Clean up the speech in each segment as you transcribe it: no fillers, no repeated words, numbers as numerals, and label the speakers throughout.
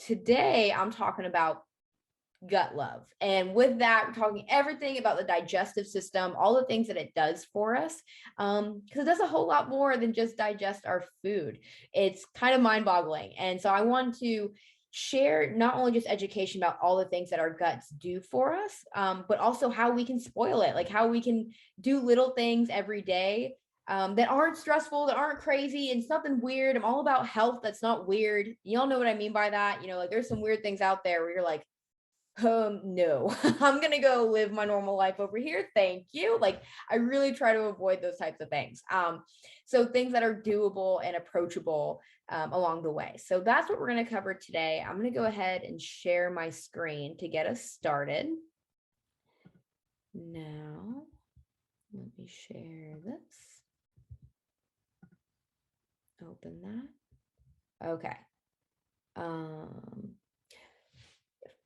Speaker 1: today I'm talking about gut love. And with that, we're talking everything about the digestive system, all the things that it does for us. Because it does a whole lot more than just digest our food. It's kind of mind-boggling. And so I want to share not only just education about all the things that our guts do for us, but also how we can spoil it, like how we can do little things every day that aren't stressful, that aren't crazy. It's nothing weird. I'm all about health that's not weird. You all know what I mean by that. You know, like there's some weird things out there where you're like, no, I'm gonna go live my normal life over here. Thank you. Like I really try to avoid those types of things. So things that are doable and approachable along the way. So that's what we're gonna cover today. I'm gonna go ahead and share my screen to get us started. Now, let me share this. Open that. Okay.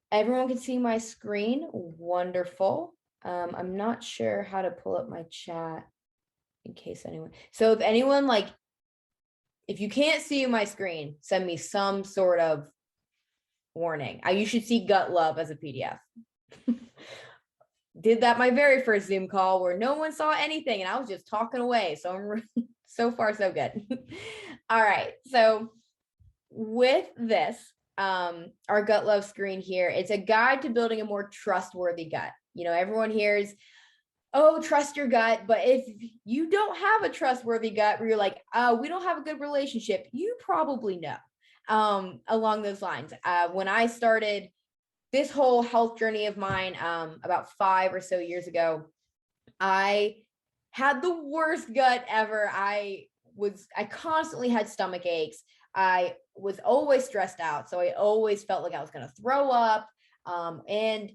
Speaker 1: Everyone can see my screen. Wonderful. I'm not sure how to pull up my chat in case anyone. So if anyone if you can't see my screen, send me some sort of warning. You should see gut love as a PDF. Did that my very first Zoom call where no one saw anything and I was just talking away. So I'm so far so good. All right. So with this, our gut love screen here, it's a guide to building a more trustworthy gut. You know, everyone hears, oh, trust your gut. But if you don't have a trustworthy gut where you're like, we don't have a good relationship, you probably know along those lines. When I started this whole health journey of mine about 5 or so years ago, I had the worst gut ever. I constantly had stomach aches. I was always stressed out. So I always felt like I was going to throw up. And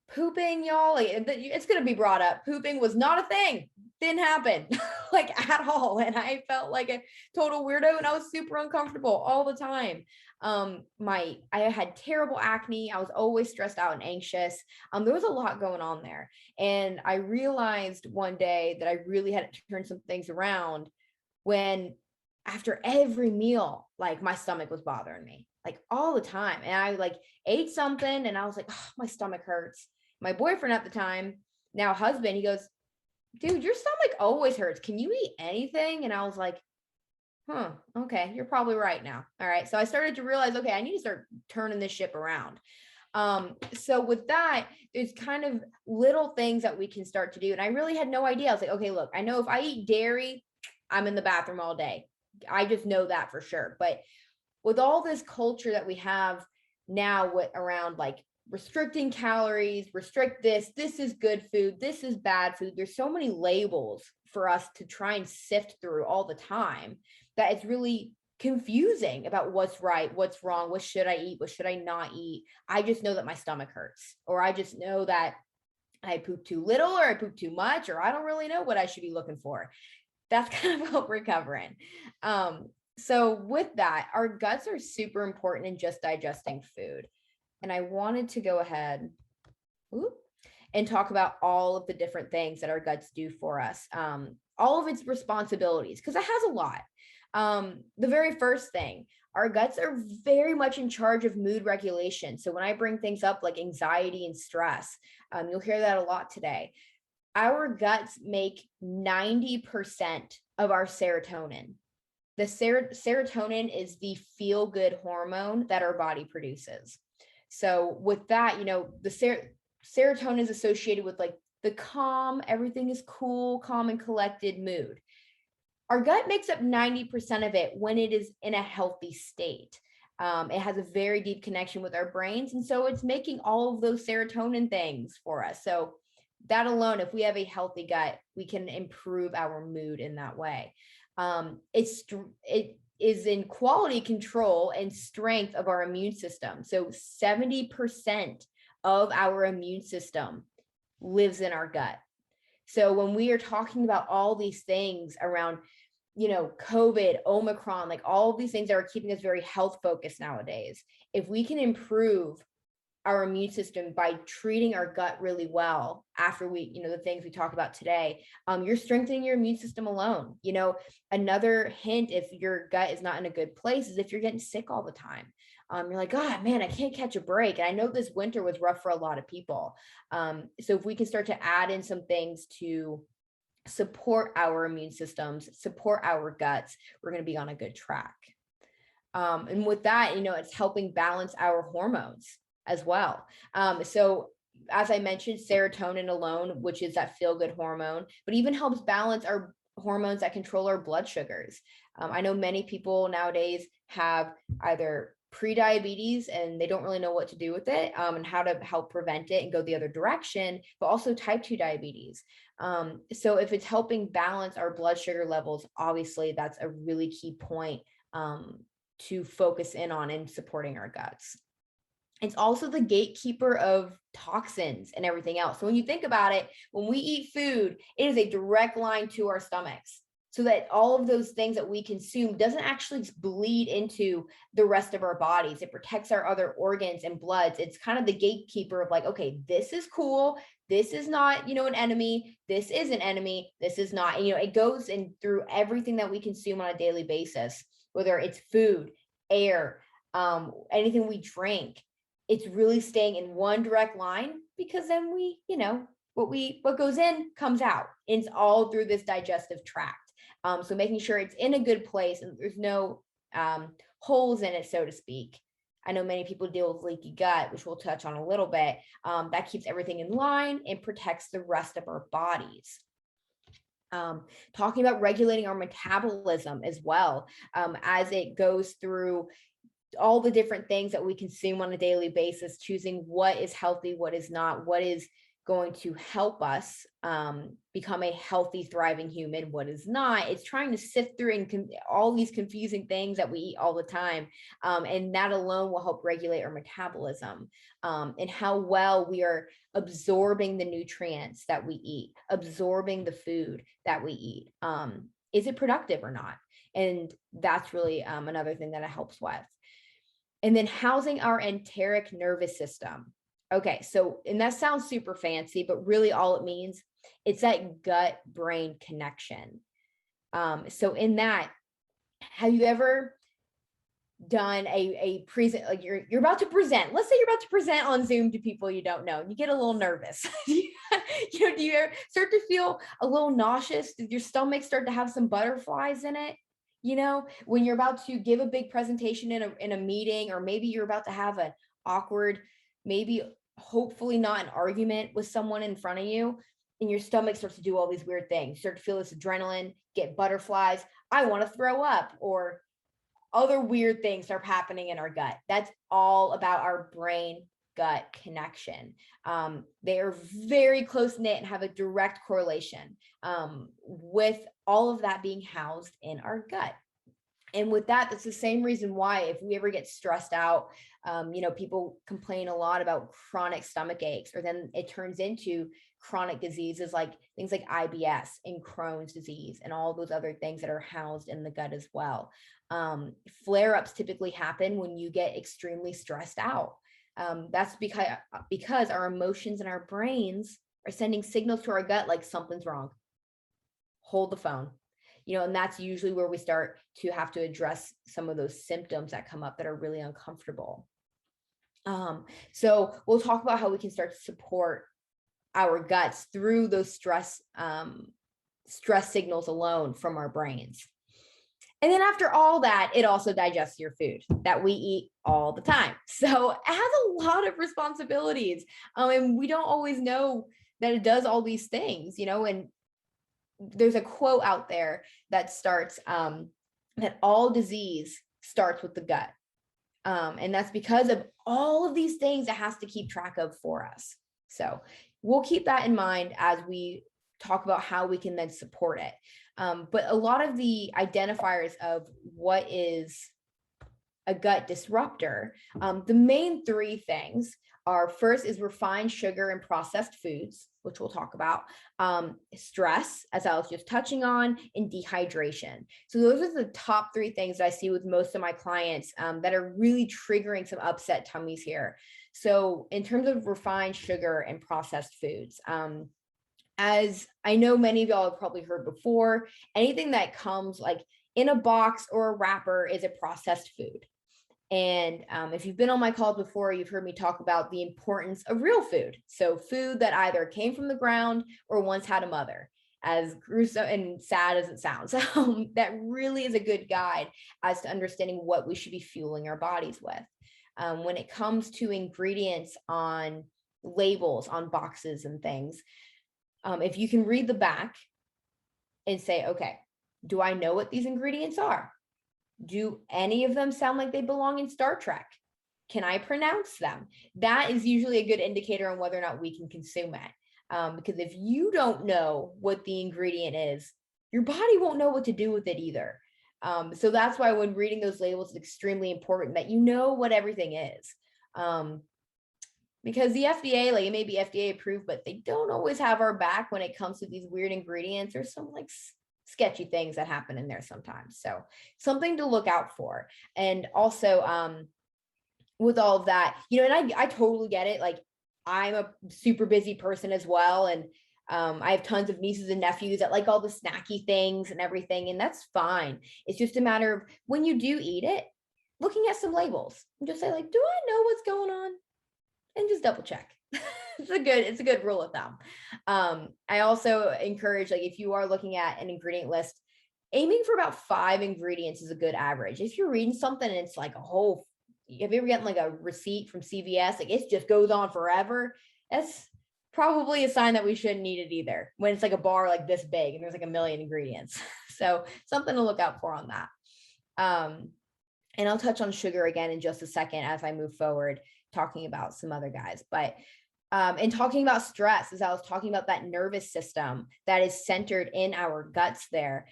Speaker 1: pooping, y'all, it's going to be brought up. Pooping was not a thing. Didn't happen at all. And I felt like a total weirdo and I was super uncomfortable all the time. I had terrible acne. I was always stressed out and anxious. There was a lot going on there. And I realized one day that I really had to turn some things around when after every meal, my stomach was bothering me all the time. And I ate something and I was like, oh, my stomach hurts. My boyfriend at the time, now husband, he goes, dude, your stomach always hurts. Can you eat anything? And I was like, okay, you're probably right now. All right. So I started to realize, okay, I need to start turning this ship around. So with that, there's kind of little things that we can start to do. And I really had no idea. I was like, okay, look, I know if I eat dairy, I'm in the bathroom all day. I just know that for sure. But with all this culture that we have now around restricting calories, restrict this is good food, this is bad food. There's so many labels for us to try and sift through all the time that it's really confusing about what's right, what's wrong, what should I eat, what should I not eat. I just know that my stomach hurts, or I just know that I poop too little, or I poop too much, or I don't really know what I should be looking for. That's kind of what we're covering. So with that, our guts are super important in just digesting food. And I wanted to go ahead and talk about all of the different things that our guts do for us, all of its responsibilities, because it has a lot. The very first thing, our guts are very much in charge of mood regulation. So when I bring things up like anxiety and stress, you'll hear that a lot today. Our guts make 90% of our serotonin. The serotonin is the feel-good hormone that our body produces. So with that, the serotonin is associated with the calm, everything is cool, calm and collected mood. Our gut makes up 90% of it when it is in a healthy state. It has a very deep connection with our brains. And so it's making all of those serotonin things for us. So that alone, if we have a healthy gut, we can improve our mood in that way. It is in quality control and strength of our immune system. So 70% of our immune system lives in our gut. So when we are talking about all these things around, COVID, Omicron, all of these things that are keeping us very health focused nowadays, if we can improve our immune system by treating our gut really well after the things we talk about today, you're strengthening your immune system alone. Another hint, if your gut is not in a good place, is if you're getting sick all the time. You're like, oh man, I can't catch a break. And I know this winter was rough for a lot of people. So if we can start to add in some things to support our immune systems, support our guts, we're going to be on a good track. And with that, it's helping balance our hormones as well. So as I mentioned, serotonin alone, which is that feel-good hormone, but even helps balance our hormones that control our blood sugars. I know many people nowadays have either pre-diabetes and they don't really know what to do with it, and how to help prevent it and go the other direction, but also type 2 diabetes. So if it's helping balance our blood sugar levels, obviously that's a really key point to focus in on in supporting our guts. It's also the gatekeeper of toxins and everything else. So when you think about it, when we eat food, it is a direct line to our stomachs, so that all of those things that we consume doesn't actually bleed into the rest of our bodies. It protects our other organs and bloods. It's kind of the gatekeeper of like, okay, this is cool. This is not, an enemy. This is an enemy. This is not, it goes in through everything that we consume on a daily basis, whether it's food, air, anything we drink. It's really staying in one direct line, because then we, what goes in comes out. It's all through this digestive tract. So making sure it's in a good place and there's no holes in it, so to speak. I know many people deal with leaky gut, which we'll touch on a little bit. That keeps everything in line and protects the rest of our bodies. Talking about regulating our metabolism as well, as it goes through all the different things that we consume on a daily basis, choosing what is healthy, what is not, what is going to help us become a healthy, thriving human, what is not. It's trying to sift through all these confusing things that we eat all the time. And that alone will help regulate our metabolism, and how well we are absorbing the nutrients that we eat, absorbing the food that we eat. Is it productive or not? And that's really another thing that it helps with. And then housing our enteric nervous system. Okay, so, and that sounds super fancy, but really all it means, it's that gut-brain connection. So in that, have you ever done a present, like you're about to present, let's say you're about to present on Zoom to people you don't know, and you get a little nervous. Do you ever start to feel a little nauseous? Did your stomach start to have some butterflies in it? When you're about to give a big presentation in a meeting, or maybe you're about to have an awkward, maybe hopefully not an argument with someone in front of you, and your stomach starts to do all these weird things. You start to feel this adrenaline, get butterflies. I want to throw up, or other weird things start happening in our gut. That's all about our brain gut connection. They are very close knit and have a direct correlation with all of that being housed in our gut. And with that, that's the same reason why if we ever get stressed out, people complain a lot about chronic stomach aches, or then it turns into chronic diseases like things like IBS and Crohn's disease and all those other things that are housed in the gut as well. Flare-ups typically happen when you get extremely stressed out. That's because our emotions and our brains are sending signals to our gut like something's wrong. Hold the phone. And that's usually where we start to have to address some of those symptoms that come up that are really uncomfortable. So we'll talk about how we can start to support our guts through those stress signals alone from our brains. And then after all that, it also digests your food that we eat all the time. So it has a lot of responsibilities. And we don't always know that it does all these things, and there's a quote out there that starts that all disease starts with the gut. And that's because of all of these things it has to keep track of for us. So we'll keep that in mind as we talk about how we can then support it. But a lot of the identifiers of what is a gut disruptor, the main three things are: first is refined sugar and processed foods, which we'll talk about, stress, as I was just touching on, and dehydration. So those are the top three things that I see with most of my clients that are really triggering some upset tummies here. So in terms of refined sugar and processed foods, as I know many of y'all have probably heard before, anything that comes like in a box or a wrapper is a processed food. And if you've been on my calls before, you've heard me talk about the importance of real food. So food that either came from the ground or once had a mother. As gruesome and sad as it sounds, that really is a good guide as to understanding what we should be fueling our bodies with. When it comes to ingredients on labels, on boxes and things, if you can read the back and say, okay, do I know what these ingredients are? Do any of them sound like they belong in Star Trek? Can I pronounce them? That is usually a good indicator on whether or not we can consume it. Because if you don't know what the ingredient is, your body won't know what to do with it either. So that's why when reading those labels, it's extremely important that you know what everything is. Because the FDA, like it may be FDA approved, but they don't always have our back when it comes to these weird ingredients or some like sketchy things that happen in there sometimes. So something to look out for. And also with all of that, and I totally get it. Like I'm a super busy person as well. And I have tons of nieces and nephews that like all the snacky things and everything. And that's fine. It's just a matter of when you do eat it, looking at some labels and just say like, do I know what's going on? And just double check. It's a good rule of thumb. I also encourage, like, if you are looking at an ingredient list, aiming for about 5 ingredients is a good average. If you're reading something and it's like have you ever gotten like a receipt from CVS? Like it just goes on forever. That's probably a sign that we shouldn't eat it either. When it's like a bar like this big and there's like a million ingredients. So something to look out for on that. And I'll touch on sugar again in just a second as I move forward, talking about some other guys. But and talking about stress, as I was talking about that nervous system that is centered in our guts there.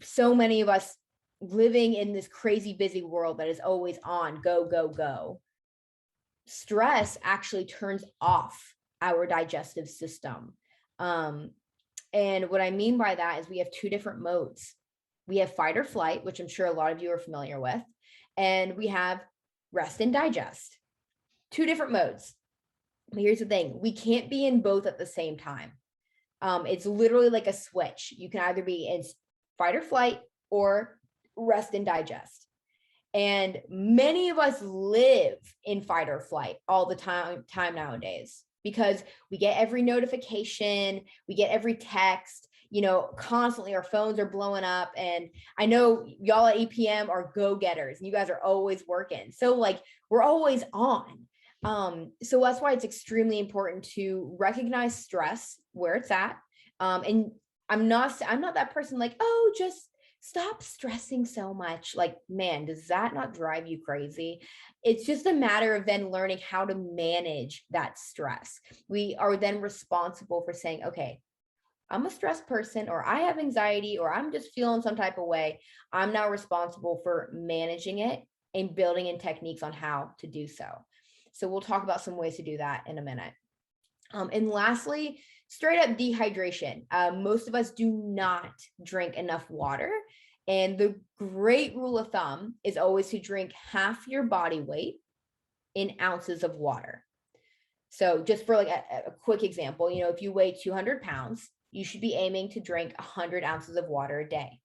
Speaker 1: So many of us living in this crazy busy world that is always on, go, go, go. Stress actually turns off our digestive system. And what I mean by that is we have 2 different modes. We have fight or flight, which I'm sure a lot of you are familiar with, and we have rest and digest. 2 different modes. But here's the thing, we can't be in both at the same time. It's literally like a switch. You can either be in fight or flight or rest and digest. And many of us live in fight or flight all the time nowadays, because we get every notification, we get every text, constantly our phones are blowing up. And I know y'all at EPM are go-getters and you guys are always working. So like we're always on. So that's why it's extremely important to recognize stress where it's at. And I'm not that person like, oh, just stop stressing so much. Like, man, does that not drive you crazy? It's just a matter of then learning how to manage that stress. We are then responsible for saying, okay, I'm a stressed person, or I have anxiety, or I'm just feeling some type of way. I'm now responsible for managing it and building in techniques on how to do so. So we'll talk about some ways to do that in a minute. And lastly, straight up dehydration. Most of us do not drink enough water. And the great rule of thumb is always to drink half your body weight in ounces of water. So just for like a quick example, if you weigh 200 pounds, you should be aiming to drink 100 ounces of water a day.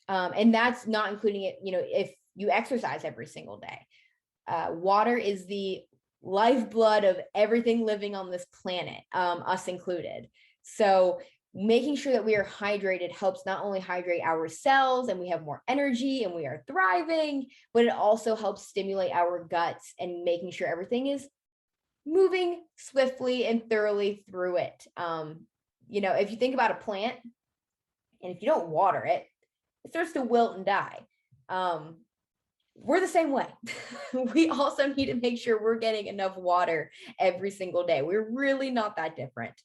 Speaker 1: And that's not including it, if you exercise every single day. Water is the lifeblood of everything living on this planet, us included. So making sure that we are hydrated helps not only hydrate our cells and we have more energy and we are thriving, but it also helps stimulate our guts and making sure everything is moving swiftly and thoroughly through it. If you think about a plant and if you don't water it, it starts to wilt and die. We're the same way. We also need to make sure we're getting enough water every single day. We're really not that different.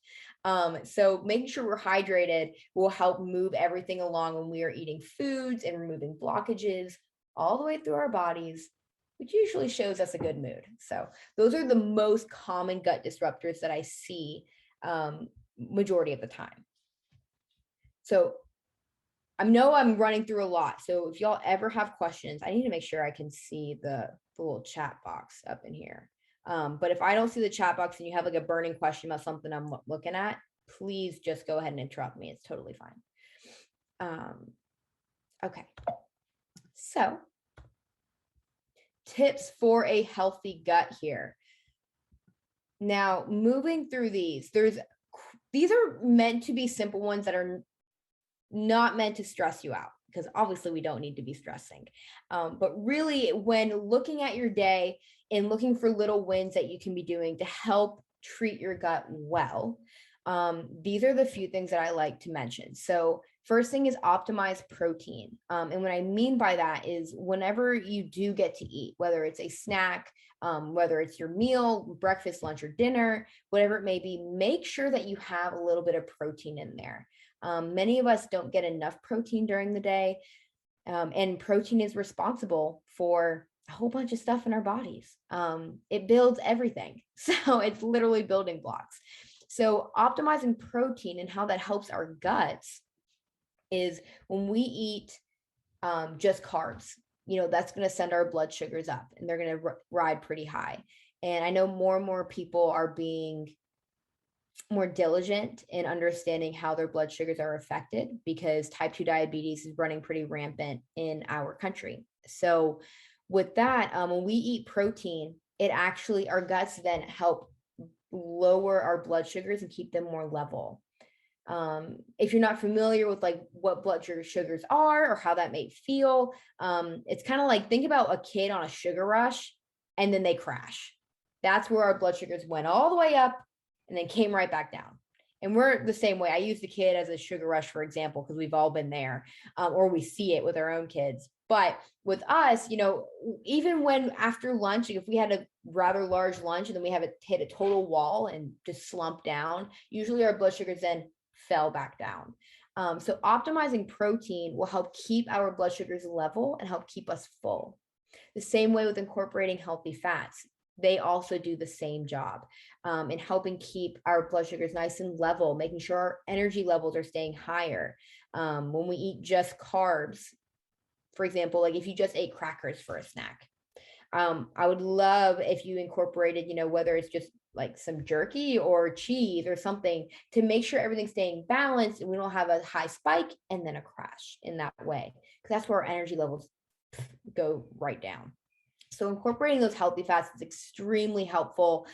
Speaker 1: So making sure we're hydrated will help move everything along when we are eating foods and removing blockages all the way through our bodies, which usually shows us a good mood. So those are the most common gut disruptors that I see majority of the time. So I know I'm running through a lot. So if y'all ever have questions, I need to make sure I can see the little chat box up in here. But if I don't see the chat box and you have like a burning question about something I'm looking at, please just go ahead and interrupt me. It's totally fine. Okay. So tips for a healthy gut here. Now, moving through these are meant to be simple ones that are not meant to stress you out, because obviously we don't need to be stressing. But really, when looking at your day and looking for little wins that you can be doing to help treat your gut well, these are the few things that I like to mention. So first thing is optimize protein. And what I mean by that is whenever you do get to eat, whether it's a snack, whether it's your meal, breakfast, lunch, or dinner, whatever it may be, make sure that you have a little bit of protein in there. Many of us don't get enough protein during the day, and protein is responsible for a whole bunch of stuff in our bodies. It builds everything. So it's literally building blocks. So optimizing protein and how that helps our guts is when we eat just carbs, that's going to send our blood sugars up and they're going to ride pretty high. And I know more and more people are being more diligent in understanding how their blood sugars are affected, because type 2 diabetes is running pretty rampant in our country. So with that, when we eat protein, it actually, our guts then help lower our blood sugars and keep them more level. If you're not familiar with like what blood sugars are or how that may feel, it's kind of like, think about a kid on a sugar rush and then they crash. That's where our blood sugars went all the way up and then came right back down. And we're the same way. I use the kid as a sugar rush, for example, because we've all been there, or we see it with our own kids. But with us, even when after lunch, if we had a rather large lunch and then we have it hit a total wall and just slump down, usually our blood sugars then fell back down. So optimizing protein will help keep our blood sugars level and help keep us full. The same way with incorporating healthy fats. They also do the same job in helping keep our blood sugars nice and level, making sure our energy levels are staying higher. When we eat just carbs, for example, like if you just ate crackers for a snack, I would love if you incorporated, whether it's just like some jerky or cheese or something, to make sure everything's staying balanced and we don't have a high spike and then a crash in that way, because that's where our energy levels go right down. So incorporating those healthy fats is extremely helpful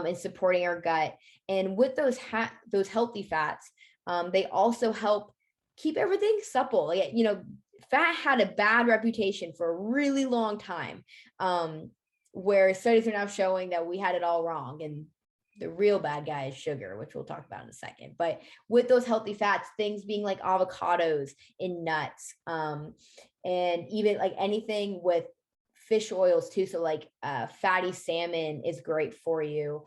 Speaker 1: in supporting our gut. And with those healthy fats, they also help keep everything supple. Like, fat had a bad reputation for a really long time, where studies are now showing that we had it all wrong. And the real bad guy is sugar, which we'll talk about in a second. But with those healthy fats, things being like avocados and nuts, and even like anything with fish oils too. So like fatty salmon is great for you.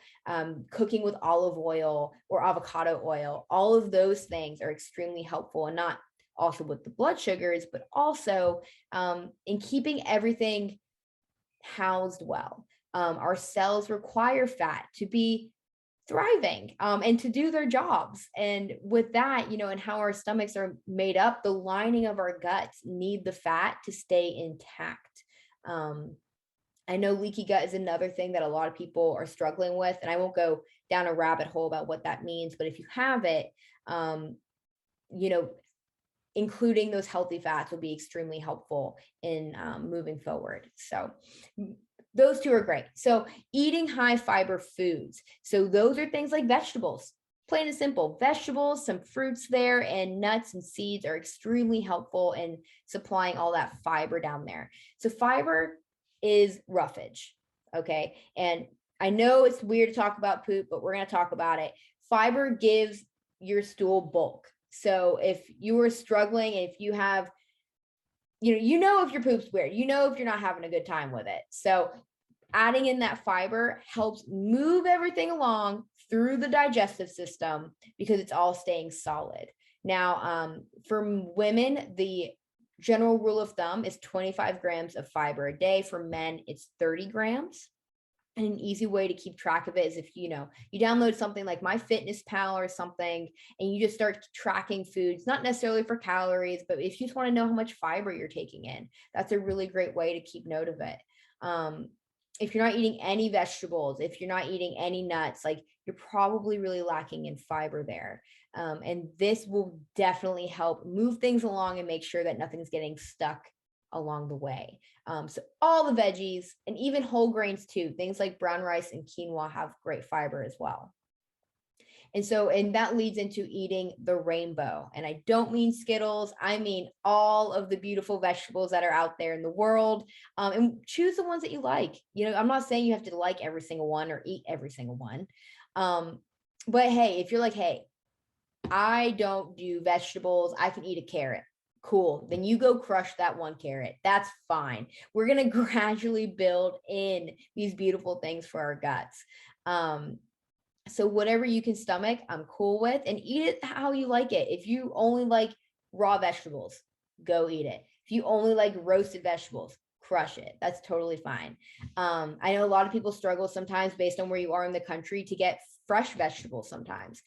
Speaker 1: Cooking with olive oil or avocado oil, all of those things are extremely helpful, and not also with the blood sugars, but also in keeping everything housed well. Our cells require fat to be thriving and to do their jobs. And with that, and how our stomachs are made up, the lining of our guts need the fat to stay intact. I know leaky gut is another thing that a lot of people are struggling with, and I won't go down a rabbit hole about what that means, but if you have it, including those healthy fats will be extremely helpful in moving forward. So those two are great. So eating high fiber foods. So those are things like vegetables, plain and simple. Vegetables, some fruits there, and nuts and seeds are extremely helpful in supplying all that fiber down there. So fiber is roughage, okay? And I know it's weird to talk about poop, but we're going to talk about it. Fiber gives your stool bulk. So if you are struggling, if you have, if your poop's weird, if you're not having a good time with it. So adding in that fiber helps move everything along through the digestive system because it's all staying solid. Now, for women, the general rule of thumb is 25 grams of fiber a day. For men, it's 30 grams. And an easy way to keep track of it is if, you download something like MyFitnessPal or something, and you just start tracking foods, not necessarily for calories, but if you just want to know how much fiber you're taking in, that's a really great way to keep note of it. If you're not eating any vegetables, if you're not eating any nuts, like you're probably really lacking in fiber there. And this will definitely help move things along and make sure that nothing's getting stuck along the way. So all the veggies and even whole grains too, things like brown rice and quinoa have great fiber as well. And that leads into eating the rainbow. And I don't mean Skittles. I mean all of the beautiful vegetables that are out there in the world. And choose the ones that you like. I'm not saying you have to like every single one or eat every single one. But hey, if you're like, hey, I don't do vegetables, I can eat a carrot. Cool. Then you go crush that one carrot. That's fine. We're going to gradually build in these beautiful things for our guts. So whatever you can stomach, I'm cool with, and eat it how you like it. If you only like raw vegetables, go eat it. If you only like roasted vegetables, crush it. That's totally fine. I know a lot of people struggle sometimes based on where you are in the country to get fresh vegetables sometimes.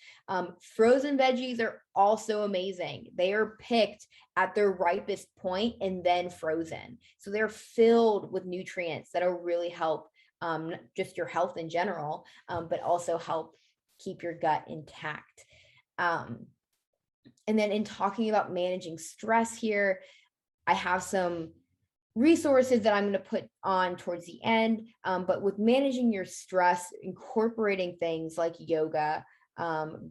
Speaker 1: Frozen veggies are also amazing. They are picked at their ripest point and then frozen. So they're filled with nutrients that'll really help just your health in general, but also help keep your gut intact. And then in talking about managing stress here, I have some resources that I'm going to put on towards the end. But with managing your stress, incorporating things like yoga,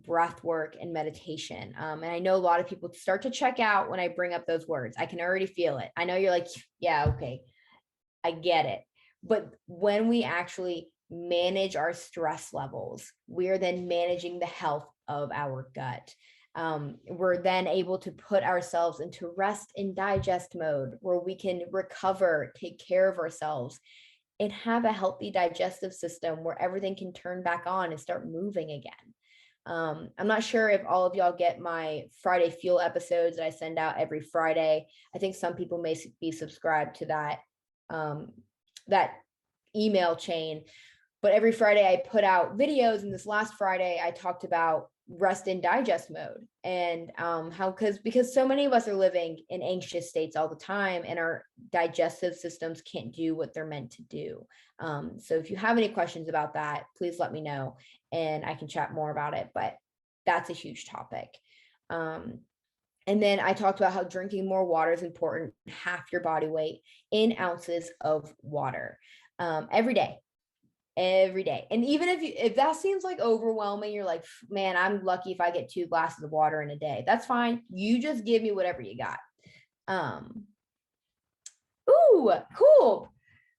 Speaker 1: breath work, and meditation. And I know a lot of people start to check out when I bring up those words. I can already feel it. I know you're like, yeah, okay, I get it. But when we actually manage our stress levels, we're then managing the health of our gut. We're then able to put ourselves into rest and digest mode where we can recover, take care of ourselves, and have a healthy digestive system where everything can turn back on and start moving again. I'm not sure if all of y'all get my Friday Fuel episodes that I send out every Friday. I think some people may be subscribed to that email chain, but every Friday I put out videos, and this last Friday I talked about rest and digest mode and because so many of us are living in anxious states all the time and our digestive systems can't do what they're meant to do. So if you have any questions about that, please let me know and I can chat more about it, but that's a huge topic. And then I talked about how drinking more water is important, half your body weight in ounces of water every day. And even if that seems like overwhelming, you're like, man, I'm lucky if I get 2 glasses of water in a day. That's fine. You just give me whatever you got. Ooh, cool.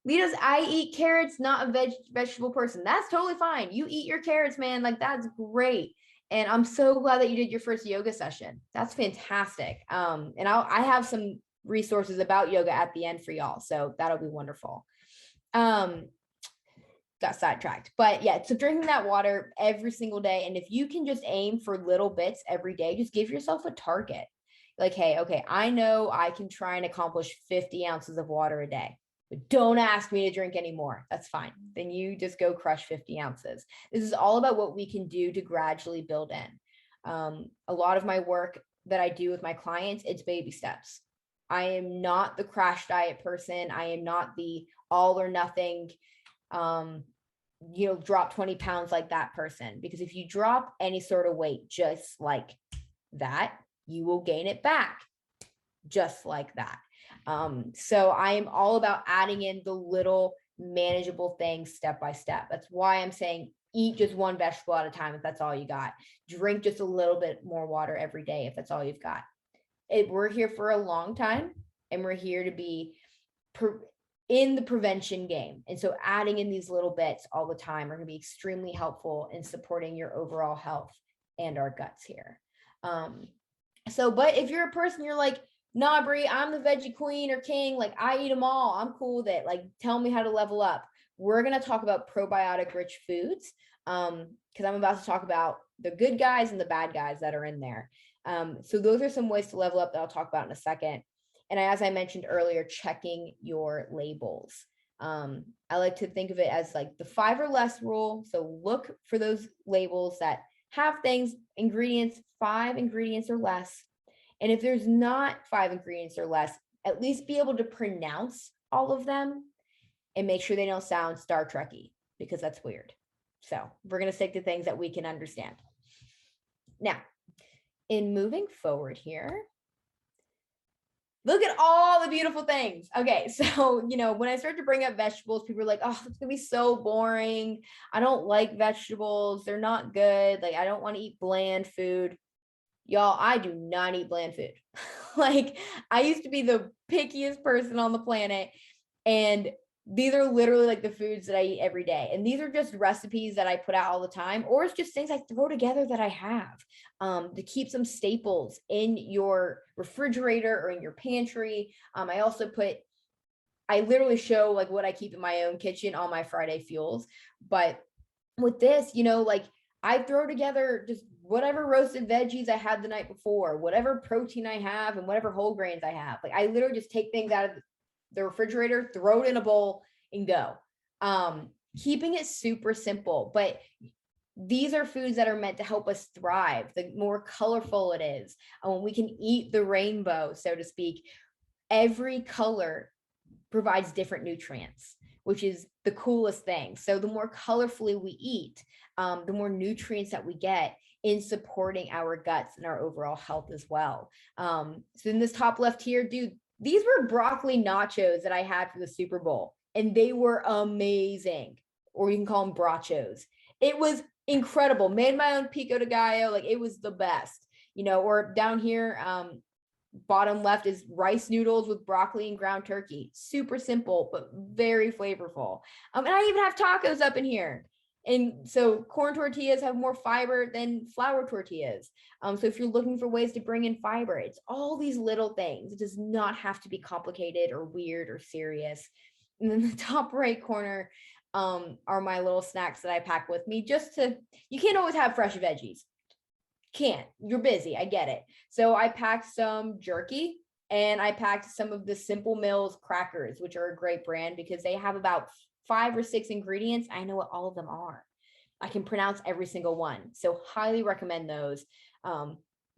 Speaker 1: Lita's, I eat carrots, not a vegetable person. That's totally fine. You eat your carrots, man. Like, that's great. And I'm so glad that you did your first yoga session. That's fantastic. And I have some resources about yoga at the end for y'all. So that'll be wonderful. Got sidetracked, but yeah, so drinking that water every single day. And if you can just aim for little bits every day, just give yourself a target. Like, hey, okay, I know I can try and accomplish 50 ounces of water a day, but don't ask me to drink anymore. That's fine. Then you just go crush 50 ounces. This is all about what we can do to gradually build in. A lot of my work that I do with my clients, it's baby steps. I am not the crash diet person. I am not the all or nothing, drop 20 pounds like that person, because if you drop any sort of weight just like that, you will gain it back just like that. So I am all about adding in the little manageable things step by step. That's why I'm saying eat just one vegetable at a time if that's all you got. Drink just a little bit more water every day if that's all you've got. We're here for a long time, and we're here to be in the prevention game. And so adding in these little bits all the time are going to be extremely helpful in supporting your overall health and our guts here. But if you're a person, you're like, nah, Brie, I'm the veggie queen or king. Like, I eat them all. I'm cool with it. Like, tell me how to level up. We're going to talk about probiotic rich foods. Because I'm about to talk about the good guys and the bad guys that are in there. So those are some ways to level up that I'll talk about in a second. And as I mentioned earlier, checking your labels. I like to think of it as like the 5 or less rule. So look for those labels that have things, ingredients, 5 ingredients or less. And if there's not 5 ingredients or less, at least be able to pronounce all of them and make sure they don't sound Star Trek-y, because that's weird. So we're going to stick to things that we can understand. Now, in moving forward here, Look at all the beautiful things. Okay, so, when I start to bring up vegetables, people are like, oh, it's gonna be so boring. I don't like vegetables. They're not good. Like, I don't want to eat bland food. Y'all, I do not eat bland food. Like, I used to be the pickiest person on the planet. And these are literally like the foods that I eat every day. And these are just recipes that I put out all the time, or it's just things I throw together that I have to keep some staples in your refrigerator or in your pantry. I literally show like what I keep in my own kitchen on my Friday fuels. But with this, like I throw together just whatever roasted veggies I had the night before, whatever protein I have, and whatever whole grains I have. Like I literally just take things out of the refrigerator, throw it in a bowl, and go. Keeping it super simple, but these are foods that are meant to help us thrive. The more colorful it is, when we can eat the rainbow, so to speak, every color provides different nutrients, which is the coolest thing. So the more colorfully we eat, the more nutrients that we get in supporting our guts and our overall health as well. So in this top left here, dude, these were broccoli nachos that I had for the Super Bowl, and they were amazing. Or you can call them brachos. It was incredible. Made my own pico de gallo. Like it was the best, or down here, bottom left is rice noodles with broccoli and ground turkey. Super simple, but very flavorful. And I even have tacos up in here. And so corn tortillas have more fiber than flour tortillas. So if you're looking for ways to bring in fiber, it's all these little things. It does not have to be complicated or weird or serious. And then the top right corner are my little snacks that I pack with me you can't always have fresh veggies. Can't. You're busy. I get it. So I packed some jerky and I packed some of the Simple Mills crackers, which are a great brand because they have about 5 or 6 ingredients. I know what all of them are. I can pronounce every single one. So highly recommend those.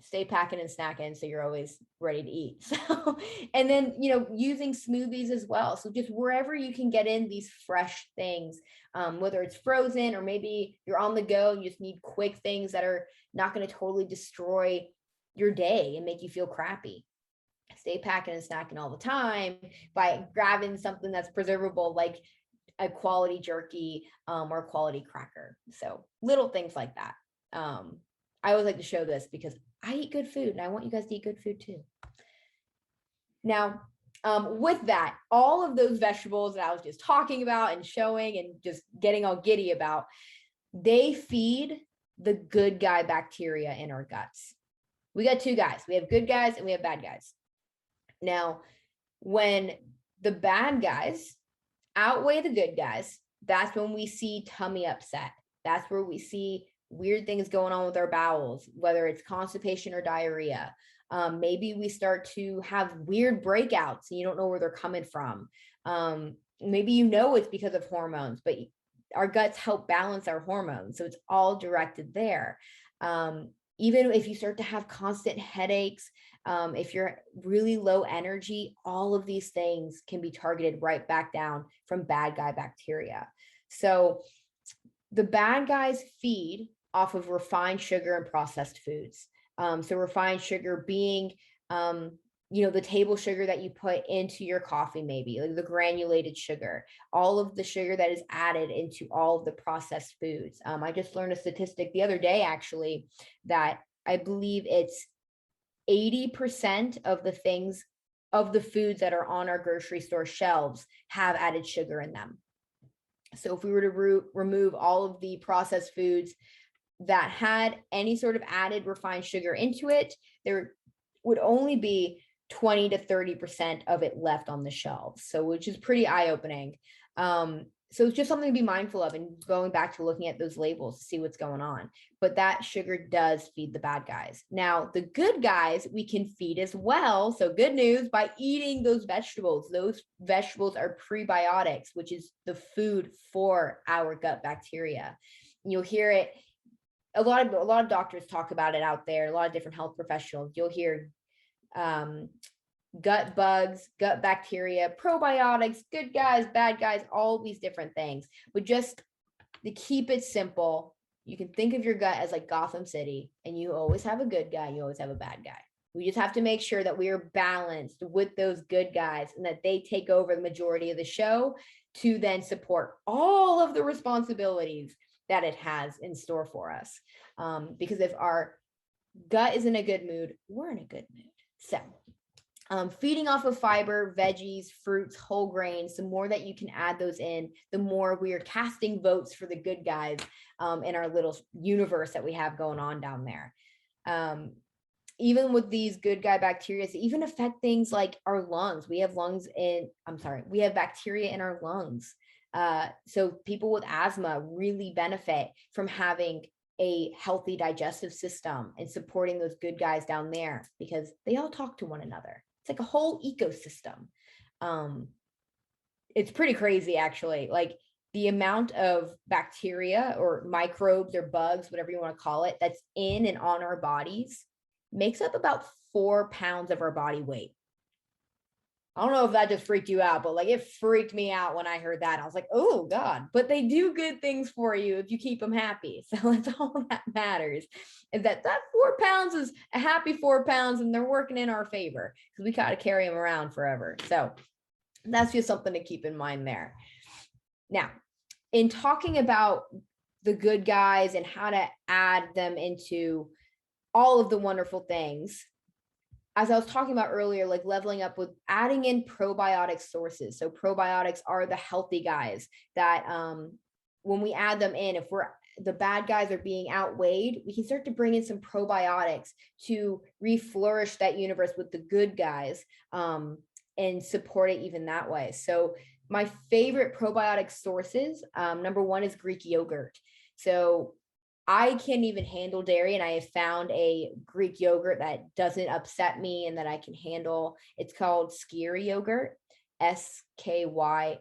Speaker 1: Stay packing and snacking so you're always ready to eat. So, and then, using smoothies as well. So just wherever you can get in these fresh things, whether it's frozen or maybe you're on the go and you just need quick things that are not going to totally destroy your day and make you feel crappy. Stay packing and snacking all the time by grabbing something that's preservable, like a quality jerky or a quality cracker. So little things like that. I always like to show this because I eat good food and I want you guys to eat good food too. Now, with that, all of those vegetables that I was just talking about and showing and just getting all giddy about, they feed the good guy bacteria in our guts. We got 2 guys. We have good guys and we have bad guys. Now, when the bad guys outweigh the good guys, that's when we see tummy upset. That's where we see weird things going on with our bowels, whether it's constipation or diarrhea. Maybe we start to have weird breakouts and you don't know where they're coming from. Maybe it's because of hormones, but our guts help balance our hormones. So it's all directed there. Even if you start to have constant headaches, if you're really low energy, all of these things can be targeted right back down from bad guy bacteria. So the bad guys feed off of refined sugar and processed foods. So refined sugar being, the table sugar that you put into your coffee, maybe like the granulated sugar, all of the sugar that is added into all of the processed foods. I just learned a statistic the other day, actually, that I believe it's 80% of the foods that are on our grocery store shelves have added sugar in them. So if we were to remove all of the processed foods that had any sort of added refined sugar into it, there would only be 20 to 30% of it left on the shelves. So, which is pretty eye-opening. So it's just something to be mindful of and going back to looking at those labels to see what's going on. But that sugar does feed the bad guys. Now, the good guys we can feed as well. So good news, by eating those vegetables. Those vegetables are prebiotics, which is the food for our gut bacteria. You'll hear it. A lot of doctors talk about it out there. A lot of different health professionals. You'll hear gut bugs, gut bacteria, probiotics, good guys, bad guys, all these different things. But just to keep it simple, you can think of your gut as like Gotham City, and you always have a good guy, you always have a bad guy. We just have to make sure that we are balanced with those good guys and that they take over the majority of the show to then support all of the responsibilities that it has in store for us. Because if our gut is in a good mood, we're in a good mood. So feeding off of fiber, veggies, fruits, whole grains, the more that you can add those in, the more we are casting votes for the good guys in our little universe that we have going on down there. Even with these good guy bacteria, they even affect things like our lungs. We have bacteria in our lungs. So people with asthma really benefit from having a healthy digestive system and supporting those good guys down there because they all talk to one another. It's like a whole ecosystem. It's pretty crazy, actually. Like the amount of bacteria or microbes or bugs, whatever you want to call it, that's in and on our bodies makes up about 4 pounds of our body weight. I don't know if that just freaked you out, but like it freaked me out when I heard that. I was like, oh God, but they do good things for you if you keep them happy. So that's all that matters, is that 4 pounds is a happy 4 pounds and they're working in our favor because we got to carry them around forever. So that's just something to keep in mind there. Now, in talking about the good guys and how to add them into all of the wonderful things, as I was talking about earlier, like leveling up with adding in probiotic sources. So probiotics are the healthy guys that when we add them in, if the bad guys are being outweighed, we can start to bring in some probiotics to reflourish that universe with the good guys and support it even that way. So my favorite probiotic sources, number one is Greek yogurt. So I can't even handle dairy, and I have found a Greek yogurt that doesn't upset me and that I can handle. It's called Skyr yogurt, SKYR.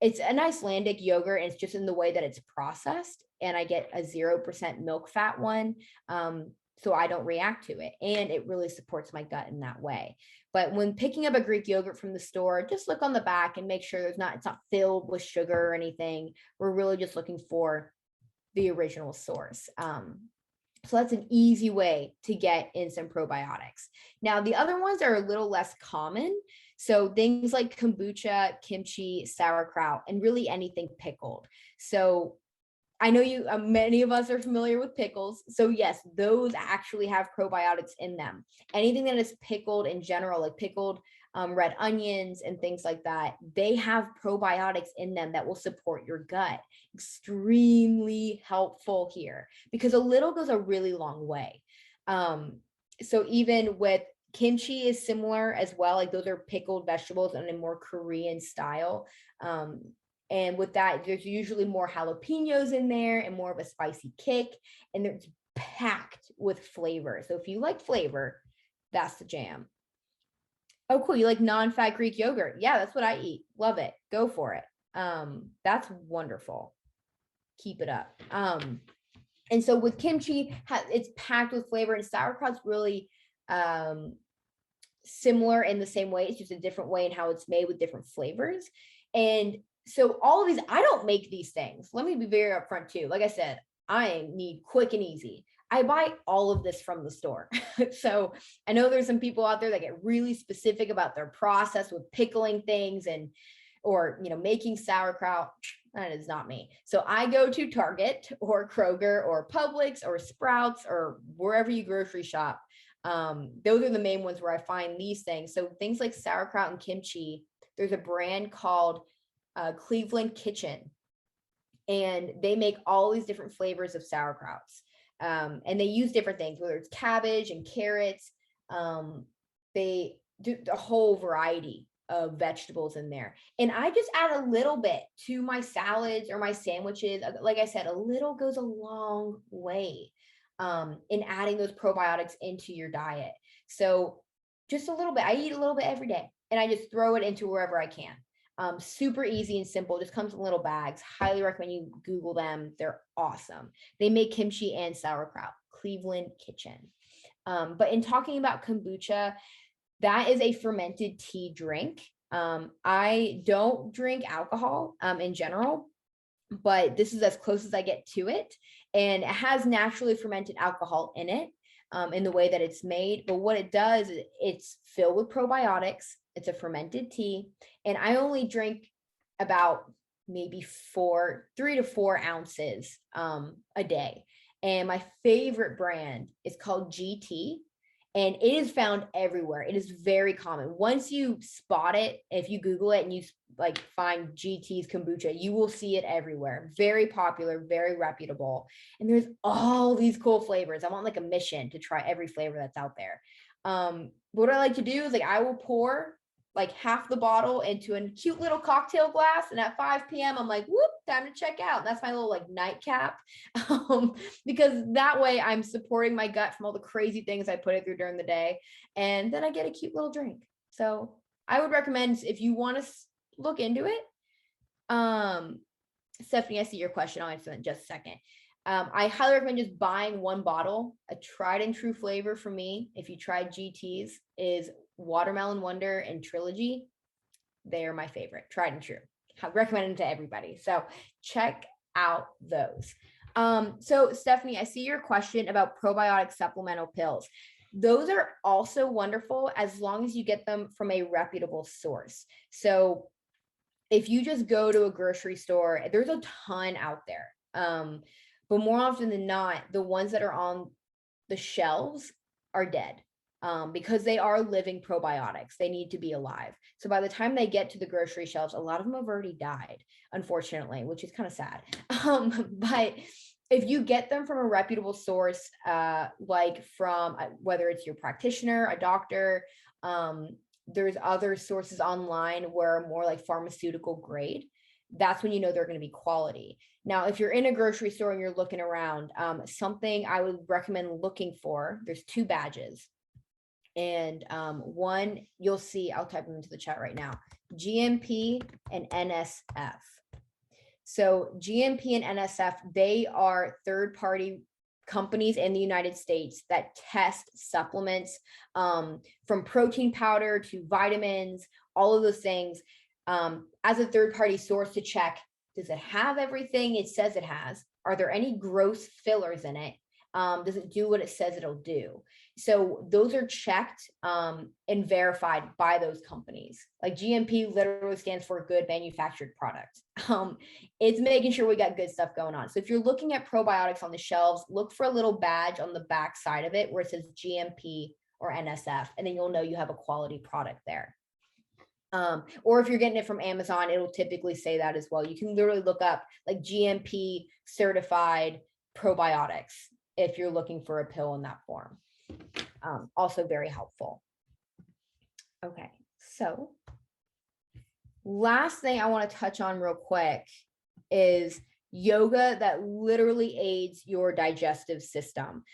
Speaker 1: It's an Icelandic yogurt, and it's just in the way that it's processed, and I get a 0% milk fat one, so I don't react to it, and it really supports my gut in that way. But when picking up a Greek yogurt from the store, just look on the back and make sure it's not filled with sugar or anything. We're really just looking for the original source. So that's an easy way to get in some probiotics. Now, the other ones are a little less common. So things like kombucha, kimchi, sauerkraut, and really anything pickled. So I know many of us are familiar with pickles. So yes, those actually have probiotics in them. Anything that is pickled in general, like pickled red onions and things like that, they have probiotics in them that will support your gut. Extremely helpful here because a little goes a really long way. So even with kimchi is similar as well. Like those are pickled vegetables in a more Korean style. And with that, there's usually more jalapenos in there and more of a spicy kick, and it's packed with flavor. So if you like flavor, that's the jam. Oh, cool. You like non-fat Greek yogurt? Yeah, that's what I eat. Love it. Go for it. That's wonderful. Keep it up. And so with kimchi, it's packed with flavor, and sauerkraut's really similar in the same way. It's just a different way in how it's made with different flavors. And so all of these, I don't make these things. Let me be very upfront too. Like I said, I need quick and easy. I buy all of this from the store. So I know there's some people out there that get really specific about their process with pickling things or making sauerkraut. That is not me. So I go to Target or Kroger or Publix or Sprouts or wherever you grocery shop. Those are the main ones where I find these things. So things like sauerkraut and kimchi, there's a brand called Cleveland Kitchen, and they make all these different flavors of sauerkrauts. And they use different things, whether it's cabbage and carrots. They do a whole variety of vegetables in there. And I just add a little bit to my salads or my sandwiches. Like I said, a little goes a long way in adding those probiotics into your diet. So just a little bit. I eat a little bit every day, and I just throw it into wherever I can. Super easy and simple. Just comes in little bags. Highly recommend you Google them. They're awesome. They make kimchi and sauerkraut. Cleveland Kitchen. But in talking about kombucha, that is a fermented tea drink. I don't drink alcohol in general, but this is as close as I get to it. And it has naturally fermented alcohol in it. in the way that it's made. But what it does, it's filled with probiotics. It's a fermented tea. And I only drink about maybe 3 to 4 ounces a day. And my favorite brand is called GT. And it is found everywhere. It is very common. Once you spot it, if you Google it and you like find GT's kombucha, you will see it everywhere. Very popular, very reputable. And there's all these cool flavors. I'm on like a mission to try every flavor that's out there. What I like to do is like I will pour like half the bottle into a cute little cocktail glass. And at 5 p.m., I'm like, whoop, time to check out. And that's my little like nightcap. Because that way I'm supporting my gut from all the crazy things I put it through during the day. And then I get a cute little drink. So I would recommend if you want to look into it. Stephanie, I see your question. I'll answer that in just a second. I highly recommend just buying one bottle. A tried and true flavor for me, if you tried GT's, is Watermelon Wonder and Trilogy. They are my favorite, tried and true. I recommend them to everybody. So check out those. So Stephanie, I see your question about probiotic supplemental pills. Those are also wonderful as long as you get them from a reputable source. So if you just go to a grocery store, there's a ton out there. But more often than not, the ones that are on the shelves are dead. Because they are living probiotics. They need to be alive. So by the time they get to the grocery shelves, a lot of them have already died, unfortunately, which is kind of sad. But if you get them from a reputable source, like from whether it's your practitioner, a doctor, there's other sources online where are more like pharmaceutical grade, that's when you know they're going to be quality. Now, if you're in a grocery store and you're looking around, something I would recommend looking for, there's 2 badges. And one, you'll see, I'll type them into the chat right now, GMP and NSF. So GMP and NSF, they are third-party companies in the United States that test supplements, from protein powder to vitamins, all of those things, as a third-party source to check, does it have everything it says it has? Are there any gross fillers in it? Does it do what it says it'll do? So those are checked and verified by those companies. Like GMP literally stands for good manufactured product. It's making sure we got good stuff going on. So if you're looking at probiotics on the shelves, look for a little badge on the back side of it where it says GMP or NSF, and then you'll know you have a quality product there. Or if you're getting it from Amazon, it'll typically say that as well. You can literally look up like GMP certified probiotics if you're looking for a pill in that form. Also very helpful. Okay, so last thing I want to touch on real quick is yoga that literally aids your digestive system.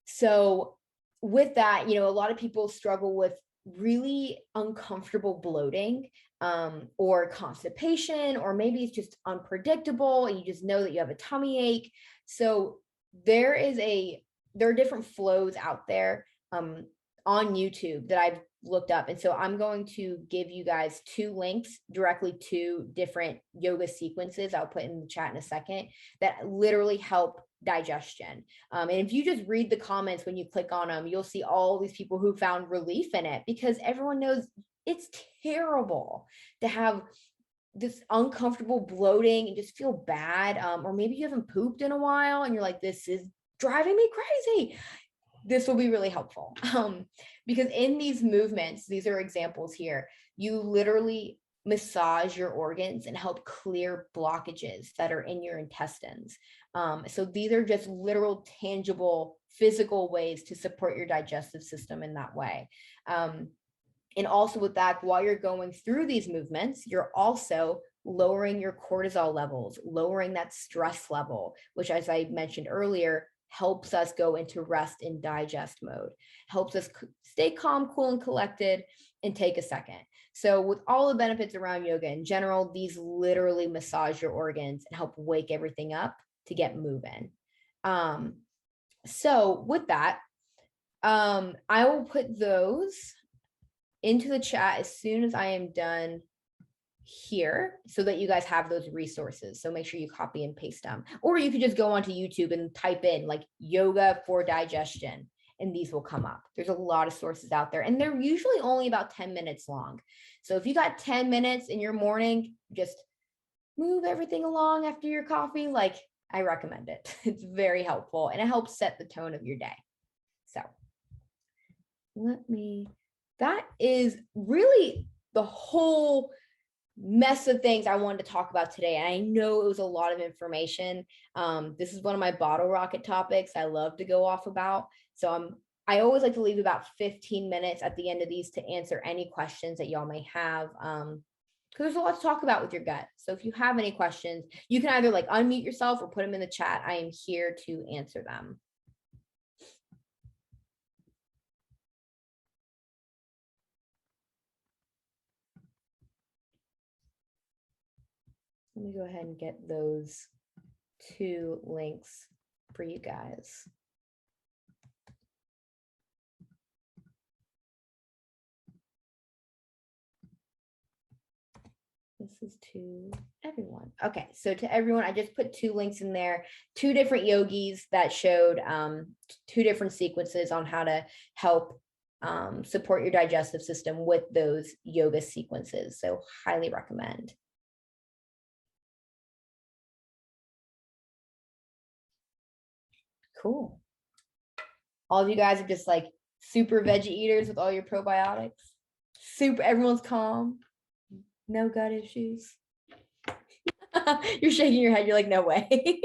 Speaker 1: So with that, a lot of people struggle with really uncomfortable bloating, or constipation, or maybe it's just unpredictable and you just know that you have a tummy ache. So there are different flows out there on YouTube that I've looked up. And so I'm going to give you guys 2 links directly to different yoga sequences I'll put in the chat in a second that literally help digestion. And if you just read the comments when you click on them, you'll see all these people who found relief in it, because everyone knows it's terrible to have this uncomfortable bloating and just feel bad. Or maybe you haven't pooped in a while and you're like, this is driving me crazy. This will be really helpful. Because in these movements, these are examples here, you literally massage your organs and help clear blockages that are in your intestines. So these are just literal, tangible, physical ways to support your digestive system in that way. And also with that, while you're going through these movements, you're also lowering your cortisol levels, lowering that stress level, which, as I mentioned earlier, helps us go into rest and digest mode, helps us stay calm, cool, and collected, and take a second. So with all the benefits around yoga in general, these literally massage your organs and help wake everything up to get moving. So with that, I will put those into the chat as soon as I am done here, so that you guys have those resources. So make sure you copy and paste them, or you could just go onto YouTube and type in like yoga for digestion, and these will come up. There's a lot of sources out there, and they're usually only about 10 minutes long. So if you got 10 minutes in your morning, just move everything along after your coffee, like I recommend it. It's very helpful, and it helps set the tone of your day. So that is really the whole mess of things I wanted to talk about today. And I know it was a lot of information. This is one of my bottle rocket topics I love to go off about. So I always like to leave about 15 minutes at the end of these to answer any questions that y'all may have. Because there's a lot to talk about with your gut. So if you have any questions, you can either like unmute yourself or put them in the chat. I am here to answer them. Let me go ahead and get those 2 links for you guys. This is to everyone. Okay, so to everyone, I just put 2 links in there, 2 different yogis that showed 2 different sequences on how to help support your digestive system with those yoga sequences. So highly recommend. Cool. All of you guys are just like super veggie eaters with all your probiotics. Super, everyone's calm. No gut issues. You're shaking your head. You're like, no way.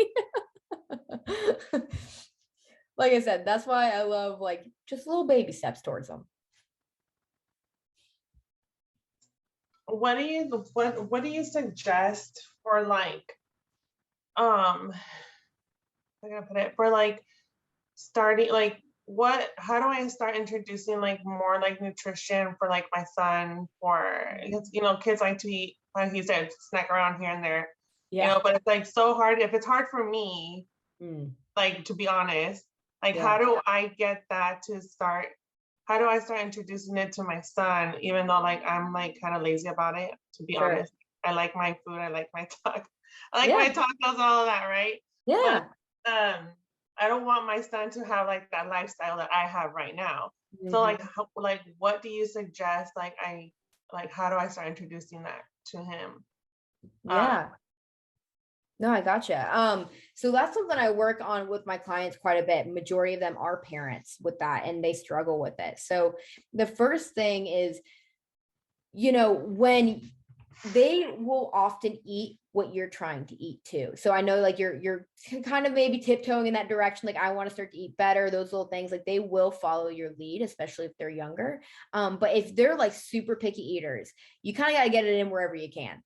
Speaker 1: Like I said, that's why I love like just little baby steps towards them.
Speaker 2: What do you suggest for like I'm gonna put it for like starting like how do I start introducing like more like nutrition for like my son, for kids like to eat, like he said, snack around here and there, but it's like so hard. If it's hard for me, like to be honest, like how do I get that to start? How do I start introducing it to my son, even though like I'm like kind of lazy about it, to be honest? I like my food, I like my taco, I like my tacos, all of that, right?
Speaker 1: Yeah.
Speaker 2: But I don't want my son to have like that lifestyle that I have right now. So like what do you suggest? How do I start introducing that to him?
Speaker 1: No, I gotcha. So that's something I work on with my clients quite a bit. Majority of them are parents with that, and they struggle with it. So the first thing is, when they will often eat what you're trying to eat too. So I know like you're kind of maybe tiptoeing in that direction. Like, I want to start to eat better, those little things, like they will follow your lead, especially if they're younger. But if they're like super picky eaters, you kind of got to get it in wherever you can.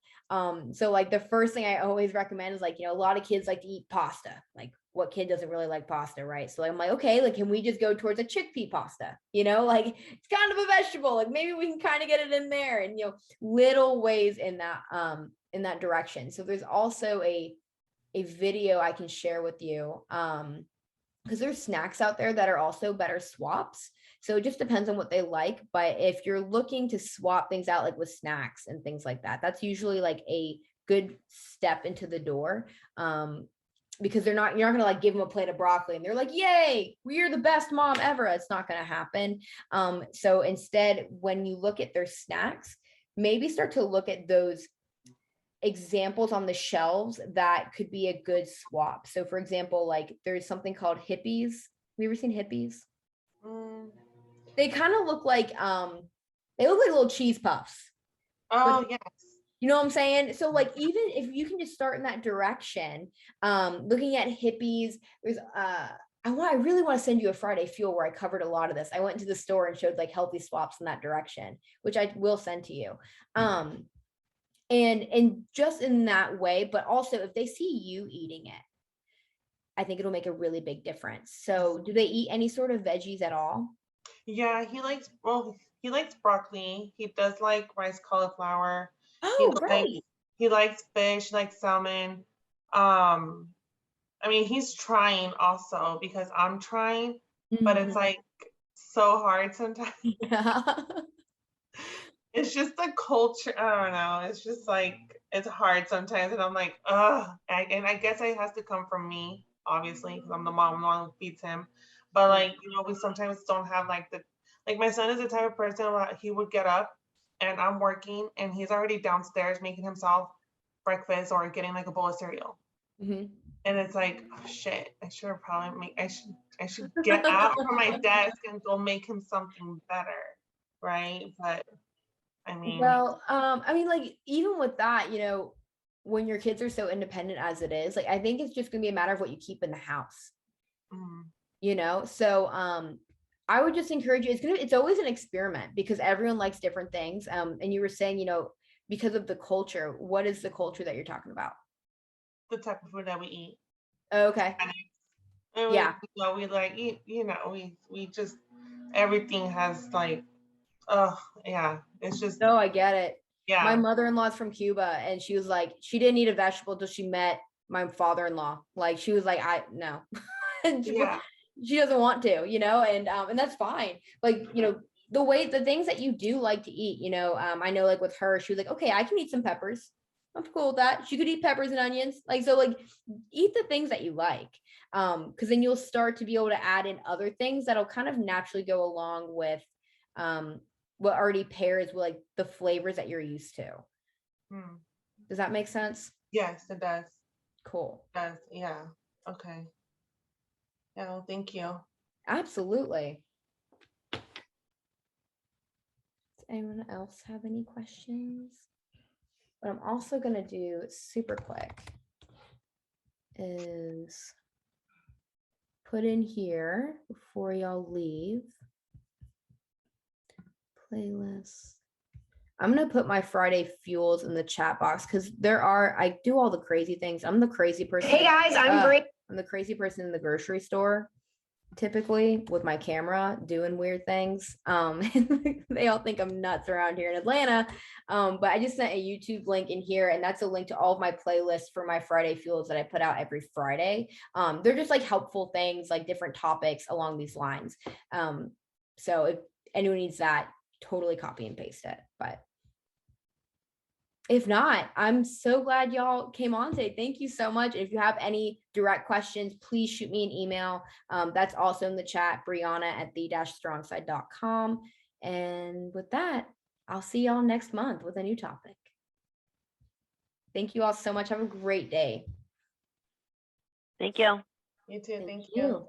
Speaker 1: So like the first thing I always recommend is like, a lot of kids like to eat pasta. Like, what kid doesn't really like pasta, right? So I'm like, okay, like, can we just go towards a chickpea pasta? Like it's kind of a vegetable, like maybe we can kind of get it in there, and little ways in that direction. So there's also a video I can share with you, because there's snacks out there that are also better swaps. So it just depends on what they like. But if you're looking to swap things out, like with snacks and things like that, that's usually like a good step into the door. Because you're not gonna like give them a plate of broccoli and they're like, yay, we're the best mom ever. It's not gonna happen. So instead, when you look at their snacks, maybe start to look at those examples on the shelves that could be a good swap. So for example, like there's something called Hippies. Have you ever seen Hippies? They kind of look like they look like little cheese puffs.
Speaker 2: Oh, yes.
Speaker 1: You know what I'm saying? So like, even if you can just start in that direction, looking at Hippies, there's I really want to send you a Friday Fuel where I covered a lot of this. I went into the store and showed like healthy swaps in that direction, which I will send to you. And just in that way, but also if they see you eating it, I think it'll make a really big difference. So do they eat any sort of veggies at all?
Speaker 2: Yeah, he likes broccoli. He does like rice cauliflower.
Speaker 1: Oh, great.
Speaker 2: He likes fish, like salmon. I mean, he's trying also because I'm trying, but it's like so hard sometimes.
Speaker 1: Yeah.
Speaker 2: It's just the culture. I don't know. It's just like, it's hard sometimes. And I'm like, ugh. And I guess it has to come from me, obviously, because I'm the mom who feeds him. but like, we sometimes don't have like my son is the type of person that he would get up and I'm working and he's already downstairs making himself breakfast or getting like a bowl of cereal.
Speaker 1: Mhm.
Speaker 2: And it's like, oh shit, I should get out from my desk and go make him something better. Right. But I mean,
Speaker 1: Well, I mean, like, even with that, when your kids are so independent as it is, like, I think it's just gonna be a matter of what you keep in the house, so I would just encourage you, it's always an experiment because everyone likes different things. And you were saying, because of the culture, what is the culture that you're talking about?
Speaker 2: the type of food that we eat.
Speaker 1: Okay.
Speaker 2: And
Speaker 1: Yeah.
Speaker 2: we like eat, we just, everything has like, yeah, it's just,
Speaker 1: No, I get it. My
Speaker 2: yeah,
Speaker 1: mother-in-law's from Cuba, and she was like, she didn't eat a vegetable until she met my father-in-law. Like, she was like, no. And
Speaker 2: yeah,
Speaker 1: she doesn't want to, and that's fine. Like, the things that you do like to eat, I know, like, with her, she was like, okay, I can eat some peppers. I'm cool with that. She could eat peppers and onions. Like, so, like, eat the things that you like. Because then you'll start to be able to add in other things that'll kind of naturally go along with what already pairs with like the flavors that you're used to. Does that make sense?
Speaker 2: yes, it does.
Speaker 1: Cool.
Speaker 2: It does, yeah. Okay. Yeah, well, thank you.
Speaker 1: Absolutely. Does anyone else have any questions? What I'm also going to do super quick is put in here before y'all leave playlist. I'm going to put my Friday fuels in the chat box because I do all the crazy things. I'm the crazy person.
Speaker 3: Hey guys, I'm
Speaker 1: the crazy person in the grocery store, typically with my camera doing weird things. They all think I'm nuts around here in Atlanta. But I just sent a YouTube link in here, and that's a link to all of my playlists for my Friday fuels that I put out every Friday. They're just like helpful things, like different topics along these lines. So if anyone needs that, totally copy and paste it. But if not, I'm so glad y'all came on today. Thank you so much. If you have any direct questions, please shoot me an email. That's also in the chat, Brianna at the-strongside.com. And with that, I'll see y'all next month with a new topic. Thank you all so much. Have a great day.
Speaker 3: Thank you.
Speaker 2: You too. Thank you.